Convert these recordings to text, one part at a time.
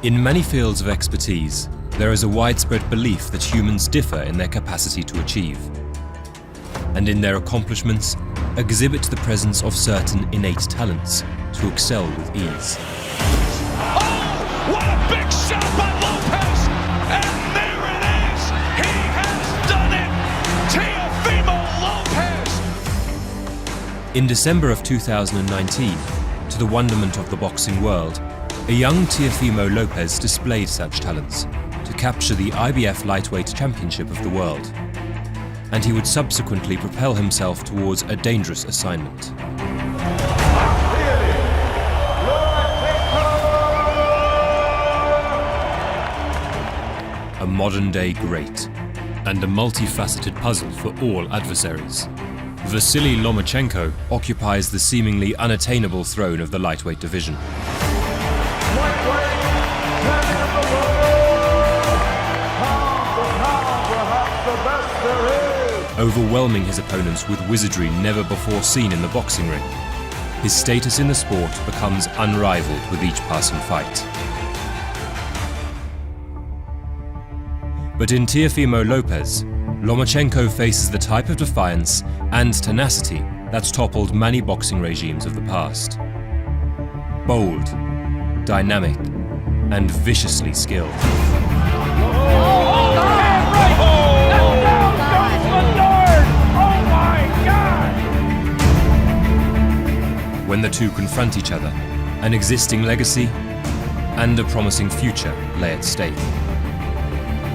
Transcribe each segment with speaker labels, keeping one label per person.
Speaker 1: In many fields of expertise, there is a widespread belief that humans differ in their capacity to achieve, and in their accomplishments exhibit the presence of certain innate talents to excel with ease.
Speaker 2: Oh, what a big shot by Lopez! And there it is! He has done it! Teofimo Lopez!
Speaker 1: In December of 2019, to the wonderment of the boxing world, a young Teofimo Lopez displayed such talents to capture the IBF Lightweight Championship of the world, and he would subsequently propel himself towards a dangerous assignment. A modern-day great, and a multifaceted puzzle for all adversaries. Vasily Lomachenko occupies the seemingly unattainable throne of the lightweight division. Overwhelming his opponents with wizardry never before seen in the boxing ring, his status in the sport becomes unrivaled with each passing fight. But in Teofimo Lopez, Lomachenko faces the type of defiance and tenacity that's toppled many boxing regimes of the past. Bold, dynamic, and viciously skilled. When the two confront each other, an existing legacy and a promising future lay at stake.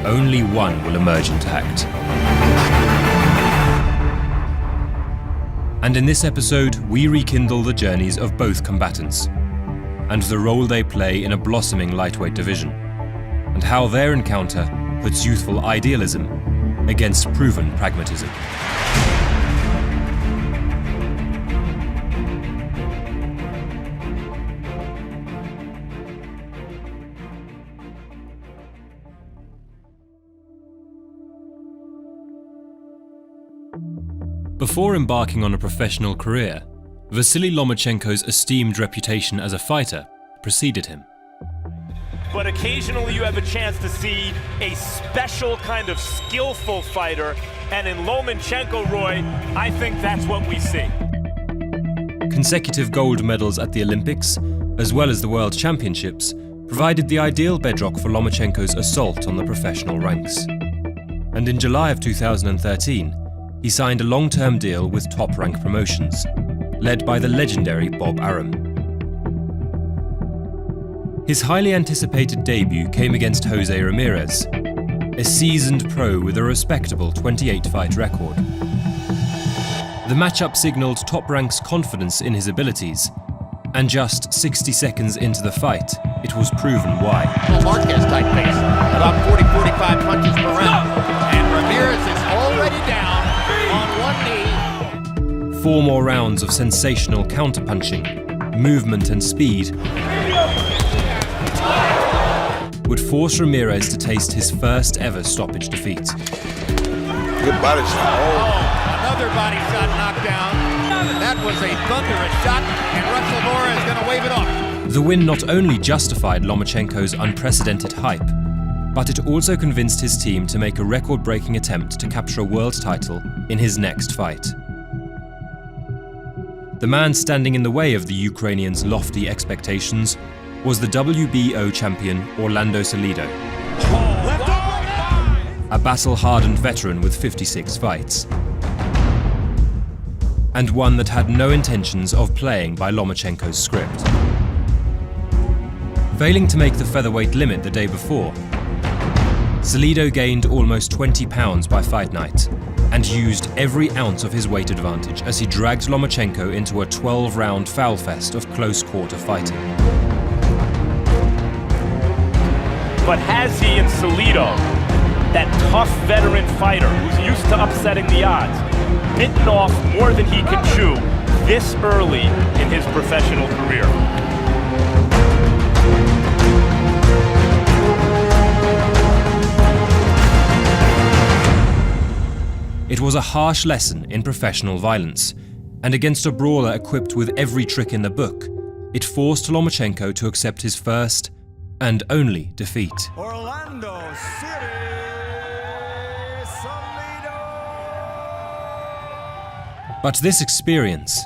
Speaker 1: Only one will emerge intact. And in this episode, we rekindle the journeys of both combatants and the role they play in a blossoming lightweight division, and how their encounter puts youthful idealism against proven pragmatism. Before embarking on a professional career, Vasily Lomachenko's esteemed reputation as a fighter preceded him.
Speaker 3: But occasionally you have a chance to see a special kind of skillful fighter, and in Lomachenko, Roy, I think that's what we see.
Speaker 1: Consecutive gold medals at the Olympics, as well as the World Championships, provided the ideal bedrock for Lomachenko's assault on the professional ranks. And in July of 2013, he signed a long-term deal with Top Rank Promotions, led by the legendary Bob Arum. His highly anticipated debut came against Jose Ramirez, a seasoned pro with a respectable 28-fight record. The matchup signaled Top Rank's confidence in his abilities, and just 60 seconds into the fight, it was proven why.
Speaker 4: Marquez type pace, about 40-45 punches per round, and Ramirez is already down on one knee.
Speaker 1: 4 more rounds of sensational counterpunching, movement and speed would force Ramirez to taste his first ever stoppage defeat.
Speaker 5: Good body shot.
Speaker 4: Oh, another body shot knocked down. That was a thunderous shot, and Russell Mora is going to wave it off.
Speaker 1: The win not only justified Lomachenko's unprecedented hype, but it also convinced his team to make a record-breaking attempt to capture a world title in his next fight. The man standing in the way of the Ukrainians' lofty expectations was the WBO champion Orlando Salido, a battle-hardened veteran with 56 fights, and one that had no intentions of playing by Lomachenko's script. Failing to make the featherweight limit the day before, Salido gained almost 20 pounds by fight night and used every ounce of his weight advantage as he dragged Lomachenko into a 12-round foul fest of close-quarter fighting.
Speaker 3: But has he in Salido, that tough veteran fighter who's used to upsetting the odds, bitten off more than he can chew this early in his professional career?
Speaker 1: It was a harsh lesson in professional violence, and against a brawler equipped with every trick in the book, it forced Lomachenko to accept his first and only defeat.
Speaker 2: Orlando City,
Speaker 1: But this experience,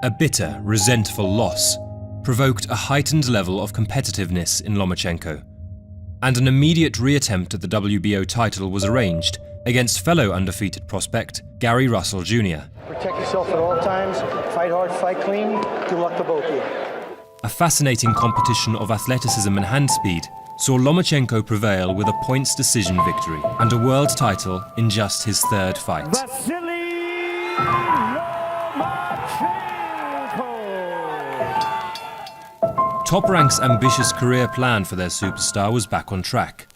Speaker 1: a bitter, resentful loss, provoked a heightened level of competitiveness in Lomachenko, and an immediate reattempt at the WBO title was arranged against fellow undefeated prospect Gary Russell Jr.
Speaker 6: Protect yourself at all times, fight hard, fight clean, good luck to both of you.
Speaker 1: A fascinating competition of athleticism and hand speed saw Lomachenko prevail with a points decision victory and a world title in just his third fight. Top Rank's ambitious career plan for their superstar was back on track,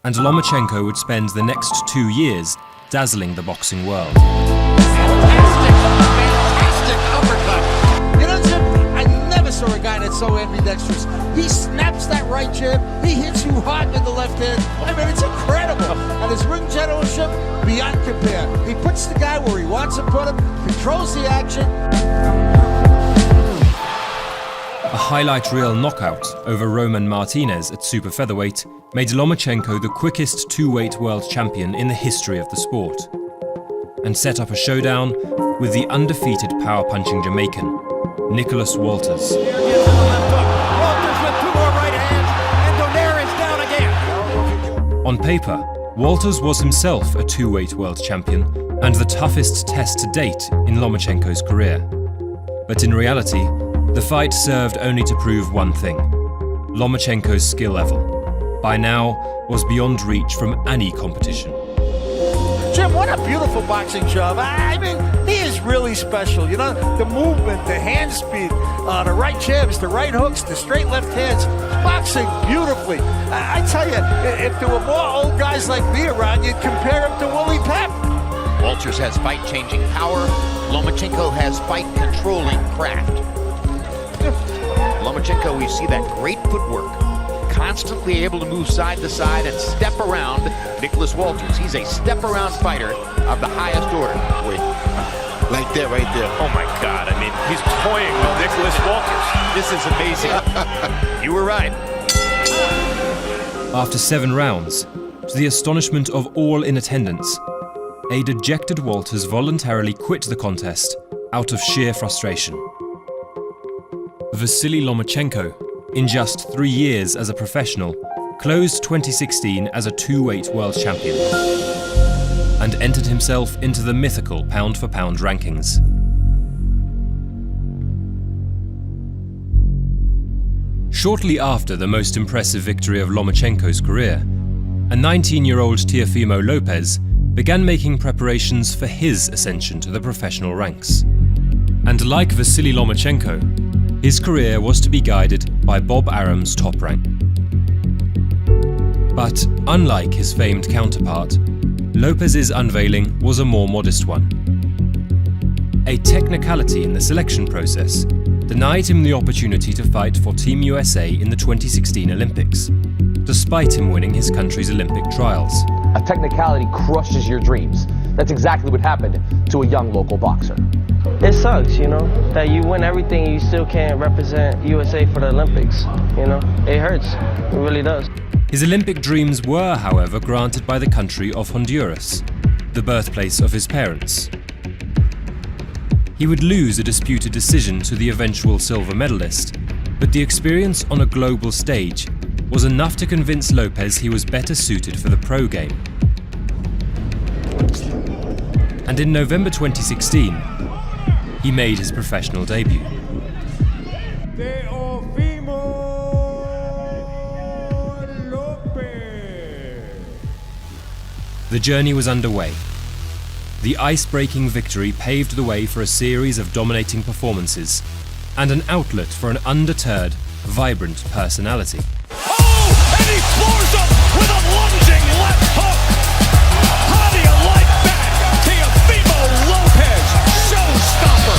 Speaker 1: and Lomachenko would spend the next 2 years dazzling the boxing world.
Speaker 4: Fantastic uppercut. You know, Jim, I never saw a guy that's so ambidextrous. He snaps that right jab, he hits you hard with the left hand. I mean, it's incredible. And his ring generalship, beyond compare. He puts the guy where he wants to put him, controls the action.
Speaker 1: A highlight reel knockout over Roman Martinez at super featherweight made Lomachenko the quickest two-weight world champion in the history of the sport, and set up a showdown with the undefeated power-punching Jamaican, Nicholas Walters.
Speaker 4: Here gives him a left hook. Walters with 2 more right hands, and Donaire is down again.
Speaker 1: On paper, Walters was himself a two-weight world champion and the toughest test to date in Lomachenko's career. But in reality, the fight served only to prove one thing: Lomachenko's skill level, by now, was beyond reach from any competition.
Speaker 4: Jim, what a beautiful boxing job. I mean, he is really special. You know, the movement, the hand speed, the right jabs, the right hooks, the straight left hands. Boxing beautifully. I tell you, if there were more old guys like me around, you'd compare him to Willie Pep. Walters has fight-changing power. Lomachenko has fight-controlling craft. Lomachenko, you see that great footwork, constantly able to move side to side and step around Nicholas Walters. He's a step-around fighter of the highest order.
Speaker 5: Like that right there.
Speaker 3: Oh my God, I mean, he's toying with Nicholas Walters. This is amazing.
Speaker 4: You were right.
Speaker 1: After 7 rounds, to the astonishment of all in attendance, a dejected Walters voluntarily quit the contest out of sheer frustration. Vasily Lomachenko, in just 3 years as a professional, closed 2016 as a two-weight world champion and entered himself into the mythical pound-for-pound rankings. Shortly after the most impressive victory of Lomachenko's career, a 19-year-old Teofimo Lopez began making preparations for his ascension to the professional ranks. And like Vasily Lomachenko, his career was to be guided by Bob Arum's Top Rank. But unlike his famed counterpart, Lopez's unveiling was a more modest one. A technicality in the selection process denied him the opportunity to fight for Team USA in the 2016 Olympics, despite him winning his country's Olympic trials.
Speaker 7: A technicality crushes your dreams. That's exactly what happened to a young local boxer.
Speaker 6: It sucks, you know, that you win everything and you still can't represent USA for the Olympics, you know? It hurts, it really does.
Speaker 1: His Olympic dreams were, however, granted by the country of Honduras, the birthplace of his parents. He would lose a disputed decision to the eventual silver medalist, but the experience on a global stage was enough to convince Lopez he was better suited for the pro game. And in November 2016, he made his professional debut. The journey was underway. The ice-breaking victory paved the way for a series of dominating performances and an outlet for an undeterred, vibrant personality.
Speaker 2: Oh, and he floors him with a lunging left hook. How do you like that? Teofimo Lopez, showstopper.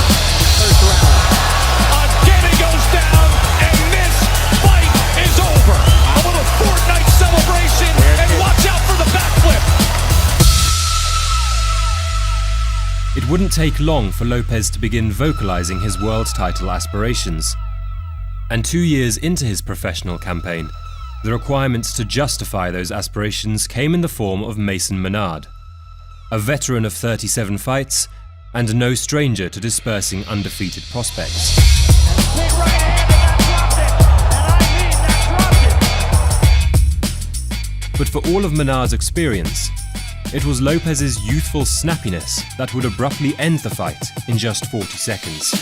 Speaker 2: First round. Again he goes down, and this fight is over. A little Fortnite celebration, and watch out for the backflip.
Speaker 1: It wouldn't take long for Lopez to begin vocalizing his world title aspirations. And 2 years into his professional campaign, The requirements to justify those aspirations came in the form of Mason Menard, a veteran of 37 fights and no stranger to dispersing undefeated prospects.
Speaker 2: Big right hand, and that dropped it.
Speaker 1: But for all of Menard's experience, it was Lopez's youthful snappiness that would abruptly end the fight in just 40 seconds.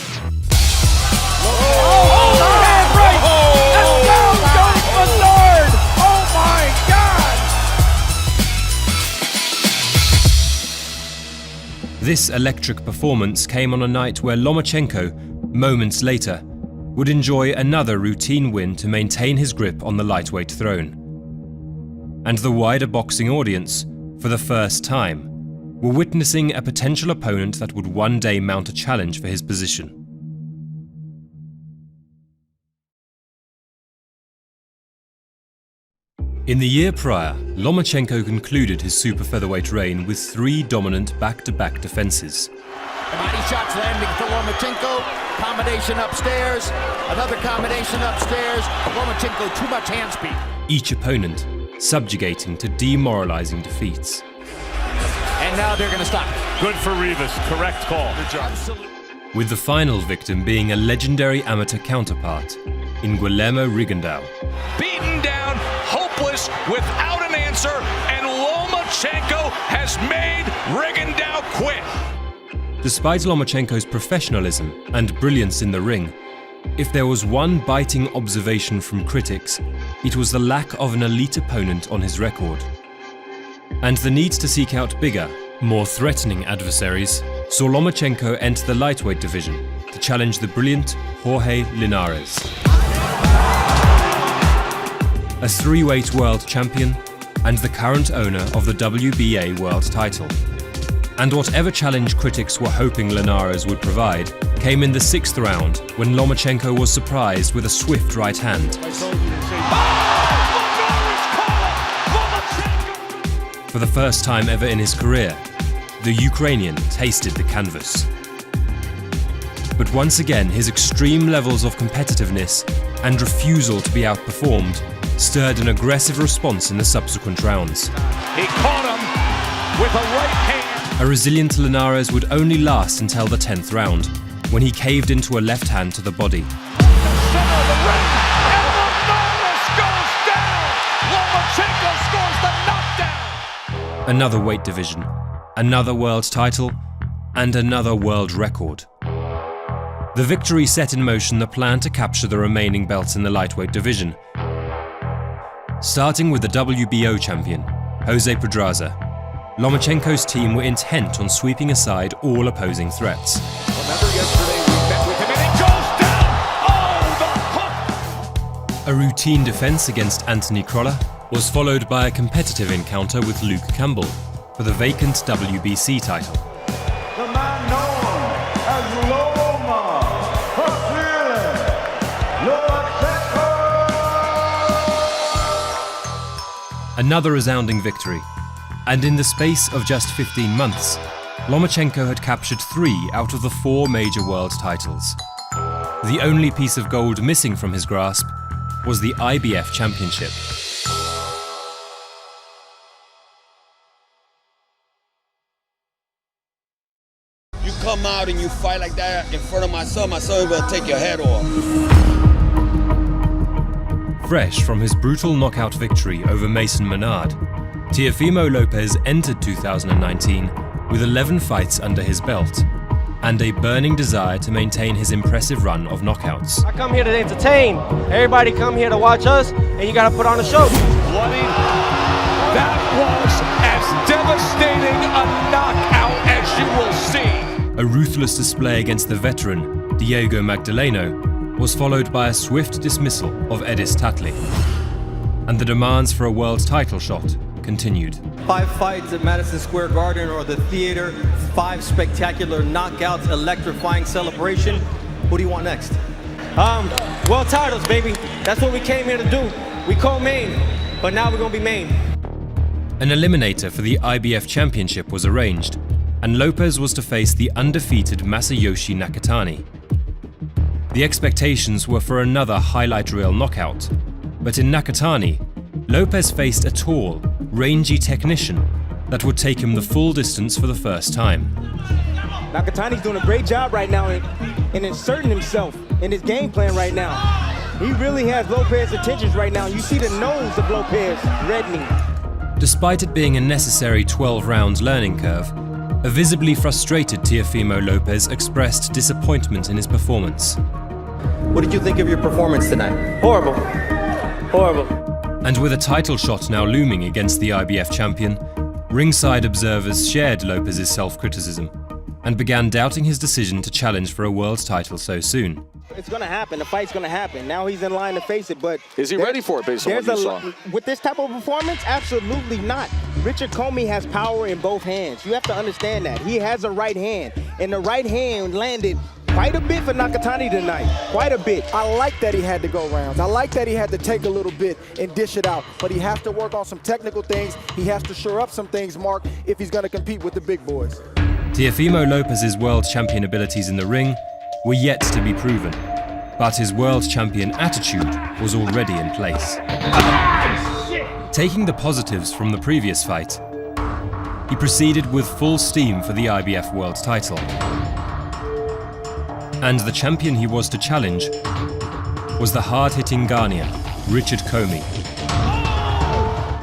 Speaker 1: This electric performance came on a night where Lomachenko, moments later, would enjoy another routine win to maintain his grip on the lightweight throne. And the wider boxing audience, for the first time, were witnessing a potential opponent that would one day mount a challenge for his position. In the year prior, Lomachenko concluded his super featherweight reign with 3 dominant back-to-back defenses.
Speaker 4: Body shots landing for Lomachenko. Combination upstairs. Another combination upstairs. Lomachenko, too much hand speed.
Speaker 1: Each opponent subjugating to demoralizing defeats.
Speaker 4: And now they're going to stop.
Speaker 3: Good for Rivas. Correct call.
Speaker 4: Good job.
Speaker 1: With the final victim being a legendary amateur counterpart in Guillermo Rigondeaux.
Speaker 2: Beaten down, hopeless, without an answer, and Lomachenko has made Rigondeaux quit.
Speaker 1: Despite Lomachenko's professionalism and brilliance in the ring, if there was one biting observation from critics, it was the lack of an elite opponent on his record. And the need to seek out bigger, more threatening adversaries saw Lomachenko enter the lightweight division to challenge the brilliant Jorge Linares. A 3-weight world champion and the current owner of the WBA world title. And whatever challenge critics were hoping Linares would provide came in the 6th round when Lomachenko was surprised with a swift right hand. For the first time ever in his career, the Ukrainian tasted the canvas. But once again, his extreme levels of competitiveness and refusal to be outperformed stirred an aggressive response in the subsequent rounds.
Speaker 2: He caught him with a right hand.
Speaker 1: A resilient Linares would only last until the 10th round, when he caved into a left hand to the body.
Speaker 2: Center of the ring, and Linares goes down. Lomachenko scores the knockdown.
Speaker 1: Another weight division, another world title, and another world record. The victory set in motion the plan to capture the remaining belts in the lightweight division. Starting with the WBO champion, Jose Pedraza, Lomachenko's team were intent on sweeping aside all opposing threats.
Speaker 2: Remember yesterday we met with him and he goes down! Oh, the hook!
Speaker 1: A routine defense against Anthony Crolla was followed by a competitive encounter with Luke Campbell for the vacant WBC title.
Speaker 8: The man known as Loma,
Speaker 1: Another resounding victory, and in the space of just 15 months, Lomachenko had captured 3 out of the 4 major world titles. The only piece of gold missing from his grasp was the IBF championship.
Speaker 5: You come out and you fight like that in front of my son will take your head off.
Speaker 1: Fresh from his brutal knockout victory over Mason Menard, Teofimo Lopez entered 2019 with 11 fights under his belt and a burning desire to maintain his impressive run of knockouts.
Speaker 6: I come here to entertain. Everybody come here to watch us, and you gotta put on a show.
Speaker 2: Bloody. That was as devastating a knockout as you will see.
Speaker 1: A ruthless display against the veteran, Diego Magdaleno, was followed by a swift dismissal of Edis Tatley. And the demands for a world title shot continued.
Speaker 9: 5 fights at Madison Square Garden or the theater, 5 spectacular knockouts, electrifying celebration. What do you want next? World titles, baby. That's what we came here to do. We co-main, but now we're gonna be main.
Speaker 1: An eliminator for the IBF championship was arranged, and Lopez was to face the undefeated Masayoshi Nakatani. The expectations were for another highlight reel knockout, But in Nakatani, Lopez faced a tall, rangy technician that would take him the full distance for the first time.
Speaker 9: Nakatani's doing a great job right now in inserting himself in his game plan right now. He really has Lopez's attentions right now. You see the nose of Lopez reddening.
Speaker 1: Despite it being a necessary 12-round learning curve, a visibly frustrated Teofimo Lopez expressed disappointment in his performance.
Speaker 9: What did you think of your performance tonight?
Speaker 6: Horrible. Horrible.
Speaker 1: And with a title shot now looming against the IBF champion, ringside observers shared Lopez's self-criticism and began doubting his decision to challenge for a world title so soon.
Speaker 9: It's going to happen. The fight's going to happen. Now he's in line to face it, but...
Speaker 10: Is he ready for it based on what you saw?
Speaker 9: With this type of performance? Absolutely not. Richard Comey has power in both hands. You have to understand that. He has a right hand, and the right hand landed quite a bit for Nakatani tonight. Quite a bit.
Speaker 11: I like that he had to go rounds. I like that he had to take a little bit and dish it out. But he has to work on some technical things. He has to shore up some things, Mark, if he's going to compete with the big boys.
Speaker 1: Teofimo Lopez's world champion abilities in the ring were yet to be proven, but his world champion attitude was already in place. Taking the positives from the previous fight, he proceeded with full steam for the IBF world title. And the champion he was to challenge was the hard-hitting Ghanaian, Richard Comey,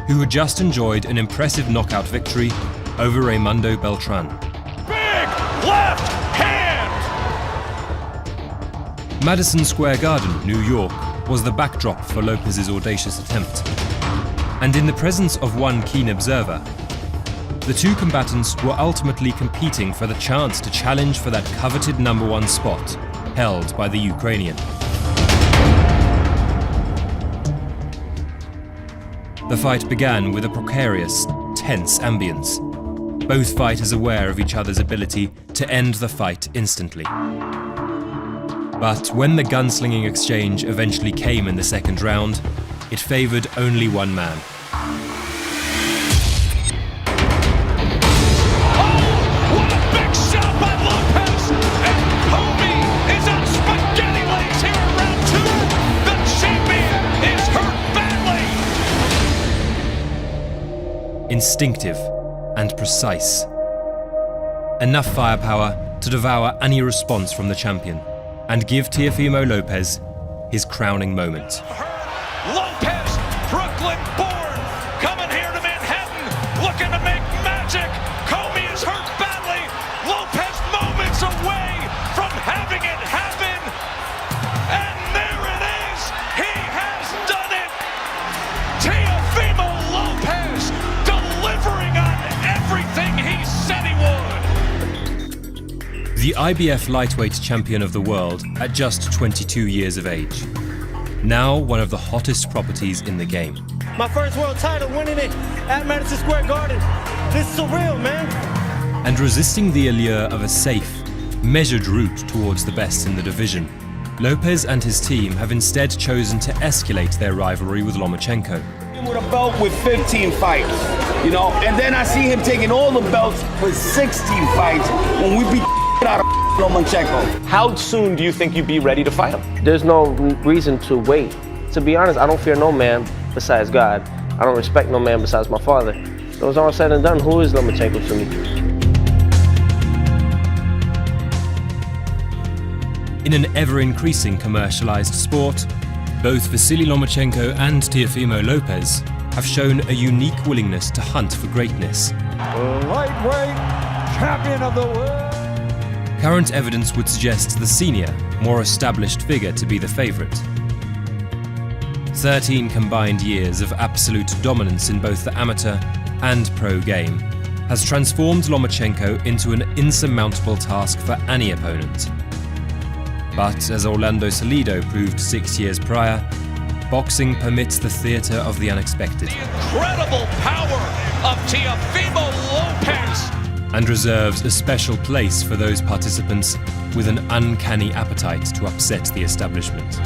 Speaker 1: who had just enjoyed an impressive knockout victory over Raimundo Beltran.
Speaker 2: Big left hand!
Speaker 1: Madison Square Garden, New York, was the backdrop for Lopez's audacious attempt. And in the presence of one keen observer, the two combatants were ultimately competing for the chance to challenge for that coveted #1 spot held by the Ukrainian. The fight began with a precarious, tense ambience, both fighters aware of each other's ability to end the fight instantly. But when the gunslinging exchange eventually came in the second round, it favored only one man. Instinctive and precise. Enough firepower to devour any response from the champion and give Teofimo Lopez his crowning moment.
Speaker 2: Lopez, Brooklyn born, coming here to Manhattan, looking to make magic. Comey is hurt badly. Lopez moments away from having it happen. And there it is. He has done it. Teofimo Lopez delivering on everything he said he would.
Speaker 1: The IBF lightweight champion of the world at just 22 years of age. Now one of the hottest properties in the game.
Speaker 9: My first world title, winning it at Madison Square Garden. This is surreal, man.
Speaker 1: And resisting the allure of a safe, measured route towards the best in the division, Lopez and his team have instead chosen to escalate their rivalry with Lomachenko.
Speaker 5: With a belt with 15 fights, you know, and then I see him taking all the belts with 16 fights when we beat out of Lomachenko.
Speaker 10: How soon do you think you'd be ready to fight him?
Speaker 6: There's no reason to wait. To be honest, I don't fear no man besides God. I don't respect no man besides my father. So it's all said and done, who is Lomachenko to me?
Speaker 1: In an ever-increasing commercialized sport, both Vasily Lomachenko and Teofimo Lopez have shown a unique willingness to hunt for greatness.
Speaker 8: Lightweight champion of the world.
Speaker 1: Current evidence would suggest the senior, more established figure to be the favorite. 13 combined years of absolute dominance in both the amateur and pro game has transformed Lomachenko into an insurmountable task for any opponent. But as Orlando Salido proved 6 years prior, boxing permits the theatre of the unexpected.
Speaker 2: The incredible power of Teofimo Lopez.
Speaker 1: And reserves a special place for those participants with an uncanny appetite to upset the establishment.